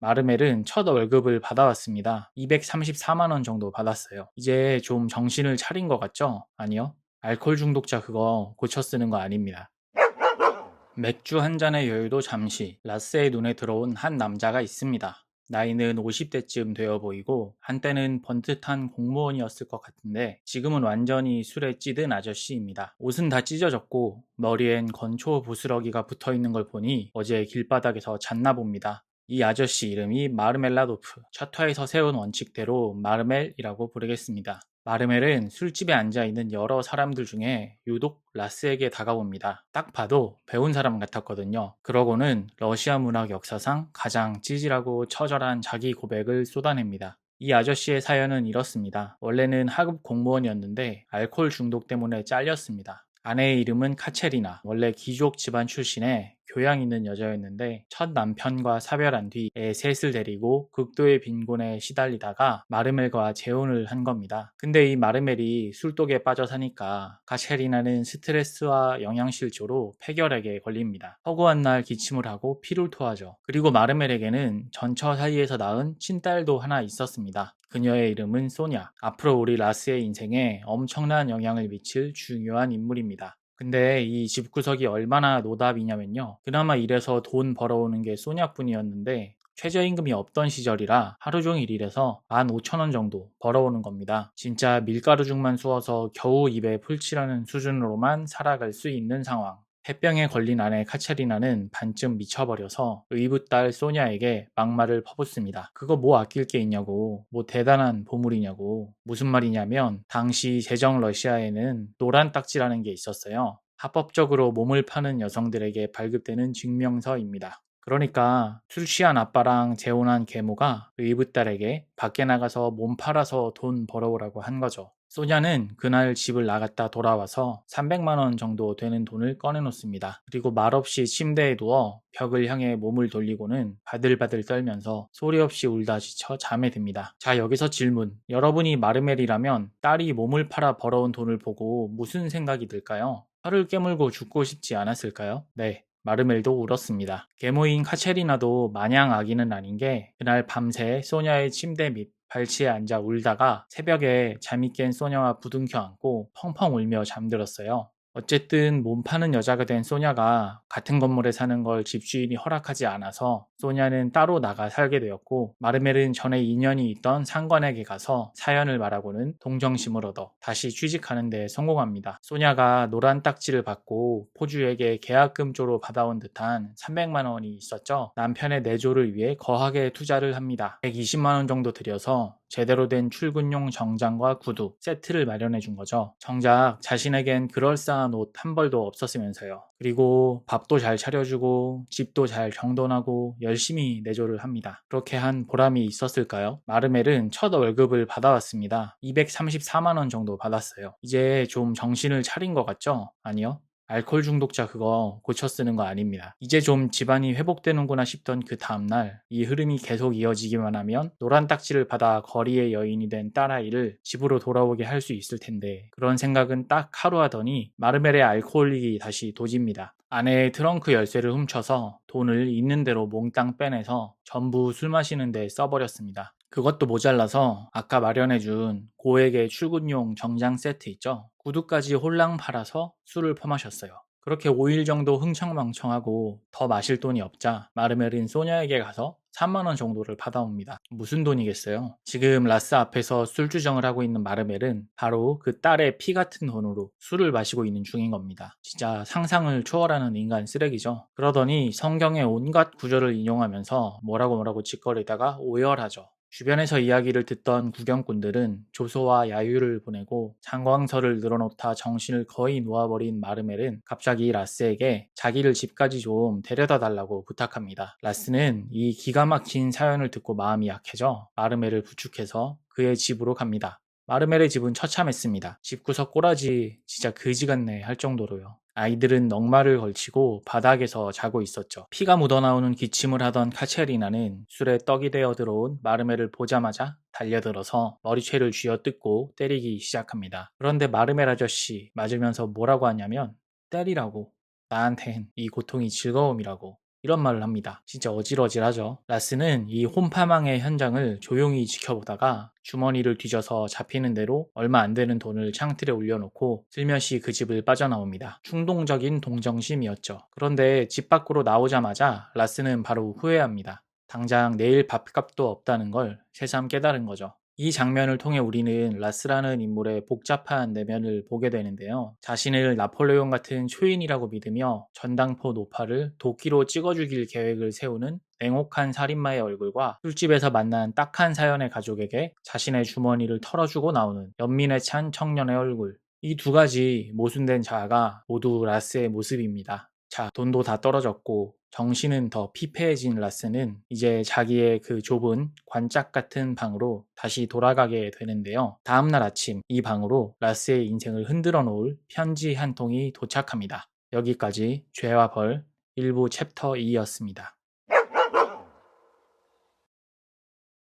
마르멜은 첫 월급을 받아왔습니다. 234만 원 정도 받았어요. 이제 좀 정신을 차린 것 같죠? 아니요. 알코올 중독자 그거 고쳐 쓰는 거 아닙니다. 맥주 한 잔의 여유도 잠시 라스의 눈에 들어온 한 남자가 있습니다. 나이는 50대쯤 되어 보이고 한때는 번듯한 공무원이었을 것 같은데 지금은 완전히 술에 찌든 아저씨입니다. 옷은 다 찢어졌고 머리엔 건초 부스러기가 붙어 있는 걸 보니 어제 길바닥에서 잤나 봅니다. 이 아저씨 이름이 마르멜라도프. 차트에서 세운 원칙대로 마르멜이라고 부르겠습니다. 마르멜은 술집에 앉아있는 여러 사람들 중에 유독 라스에게 다가옵니다. 딱 봐도 배운 사람 같았거든요. 그러고는 러시아 문학 역사상 가장 찌질하고 처절한 자기 고백을 쏟아냅니다. 이 아저씨의 사연은 이렇습니다. 원래는 하급 공무원이었는데 알코올 중독 때문에 잘렸습니다. 아내의 이름은 카체리나. 원래 귀족 집안 출신의 교양 있는 여자였는데 첫 남편과 사별한 뒤 애 셋을 데리고 극도의 빈곤에 시달리다가 마르멜과 재혼을 한 겁니다. 근데 이 마르멜이 술독에 빠져 사니까 카체리나는 스트레스와 영양실조로 폐결핵에 걸립니다. 허구한 날 기침을 하고 피를 토하죠. 그리고 마르멜에게는 전처 사이에서 낳은 친딸도 하나 있었습니다. 그녀의 이름은 소냐. 앞으로 우리 라스의 인생에 엄청난 영향을 미칠 중요한 인물입니다. 근데 이 집구석이 얼마나 노답이냐면요. 그나마 일해서 돈 벌어오는 게 소냐뿐이었는데 최저임금이 없던 시절이라 하루 종일 일해서 15,000원 정도 벌어오는 겁니다. 진짜 밀가루죽만 쑤어서 겨우 입에 풀칠하는 수준으로만 살아갈 수 있는 상황. 폐병에 걸린 아내 카체리나는 반쯤 미쳐버려서 의붓딸 소냐에게 막말을 퍼붓습니다. 그거 뭐 아낄 게 있냐고, 뭐 대단한 보물이냐고. 무슨 말이냐면 당시 제정 러시아에는 노란 딱지라는 게 있었어요. 합법적으로 몸을 파는 여성들에게 발급되는 증명서입니다. 그러니까 술 취한 아빠랑 재혼한 계모가 의붓딸에게 밖에 나가서 몸 팔아서 돈 벌어오라고 한 거죠. 소냐는 그날 집을 나갔다 돌아와서 300만 원 정도 되는 돈을 꺼내놓습니다. 그리고 말없이 침대에 누워 벽을 향해 몸을 돌리고는 바들바들 떨면서 소리 없이 울다 지쳐 잠에 듭니다. 자, 여기서 질문. 여러분이 마르멜이라면 딸이 몸을 팔아 벌어온 돈을 보고 무슨 생각이 들까요? 혀를 깨물고 죽고 싶지 않았을까요? 네. 마르멜도 울었습니다. 계모인 카체리나도 마냥 아기는 아닌 게 그날 밤새 소냐의 침대 밑 발치에 앉아 울다가 새벽에 잠이 깬 소냐와 부둥켜 안고 펑펑 울며 잠들었어요. 어쨌든 몸 파는 여자가 된 소냐가 같은 건물에 사는 걸 집주인이 허락하지 않아서 소냐는 따로 나가 살게 되었고 마르멜은 전에 인연이 있던 상관에게 가서 사연을 말하고는 동정심을 얻어 다시 취직하는 데 성공합니다. 소냐가 노란 딱지를 받고 포주에게 계약금조로 받아온 듯한 300만 원이 있었죠. 남편의 내조를 위해 거하게 투자를 합니다. 120만 원 정도 들여서 제대로 된 출근용 정장과 구두 세트를 마련해 준 거죠. 정작 자신에겐 그럴싸한 옷 한 벌도 없었으면서요. 그리고 밥도 잘 차려주고 집도 잘 정돈하고 열심히 내조를 합니다. 그렇게 한 보람이 있었을까요? 마르멜은 첫 월급을 받아왔습니다. 234만 원 정도 받았어요. 이제 좀 정신을 차린 것 같죠? 아니요. 알코올 중독자 그거 고쳐 쓰는 거 아닙니다. 이제 좀 집안이 회복되는구나 싶던 그 다음날 이 흐름이 계속 이어지기만 하면 노란 딱지를 받아 거리의 여인이 된 딸아이를 집으로 돌아오게 할 수 있을 텐데 그런 생각은 딱 하루 하더니 마르멜의 알코올릭이 다시 도집니다. 아내의 트렁크 열쇠를 훔쳐서 돈을 있는 대로 몽땅 빼내서 전부 술 마시는 데 써버렸습니다. 그것도 모자라서 아까 마련해준 고액의 출근용 정장 세트 있죠? 구두까지 홀랑 팔아서 술을 퍼마셨어요. 그렇게 5일 정도 흥청망청하고 더 마실 돈이 없자 마르멜은 소녀에게 가서 3만 원 정도를 받아옵니다. 무슨 돈이겠어요? 지금 라스 앞에서 술주정을 하고 있는 마르멜은 바로 그 딸의 피 같은 돈으로 술을 마시고 있는 중인 겁니다. 진짜 상상을 초월하는 인간 쓰레기죠. 그러더니 성경의 온갖 구절을 인용하면서 뭐라고 짓거리다가 오열하죠. 주변에서 이야기를 듣던 구경꾼들은 조소와 야유를 보내고 장광설을 늘어놓다 정신을 거의 놓아버린 마르멜은 갑자기 라스에게 자기를 집까지 좀 데려다 달라고 부탁합니다. 라스는 이 기가 막힌 사연을 듣고 마음이 약해져 마르멜을 부축해서 그의 집으로 갑니다. 마르멜의 집은 처참했습니다. 집구석 꼬라지 진짜 그지 같네 할 정도로요. 아이들은 넉마를 걸치고 바닥에서 자고 있었죠. 피가 묻어나오는 기침을 하던 카체리나는 술에 떡이 되어 들어온 마르멜을 보자마자 달려들어서 머리채를 쥐어뜯고 때리기 시작합니다. 그런데 마르멜 아저씨 맞으면서 뭐라고 하냐면 때리라고. 나한텐 이 고통이 즐거움이라고. 이런 말을 합니다. 진짜 어질어질하죠. 라스는 이 홈파망의 현장을 조용히 지켜보다가 주머니를 뒤져서 잡히는 대로 얼마 안 되는 돈을 창틀에 올려놓고 슬며시 그 집을 빠져나옵니다. 충동적인 동정심이었죠. 그런데 집 밖으로 나오자마자 라스는 바로 후회합니다. 당장 내일 밥값도 없다는 걸 새삼 깨달은 거죠. 이 장면을 통해 우리는 라스라는 인물의 복잡한 내면을 보게 되는데요. 자신을 나폴레옹 같은 초인이라고 믿으며 전당포 노파를 도끼로 찍어 죽일 계획을 세우는 냉혹한 살인마의 얼굴과 술집에서 만난 딱한 사연의 가족에게 자신의 주머니를 털어주고 나오는 연민에 찬 청년의 얼굴. 이 두 가지 모순된 자아가 모두 라스의 모습입니다. 자, 돈도 다 떨어졌고 정신은 더 피폐해진 라스는 이제 자기의 그 좁은 관짝 같은 방으로 다시 돌아가게 되는데요. 다음날 아침 이 방으로 라스의 인생을 흔들어 놓을 편지 한 통이 도착합니다. 여기까지 죄와 벌 일부 챕터 2였습니다.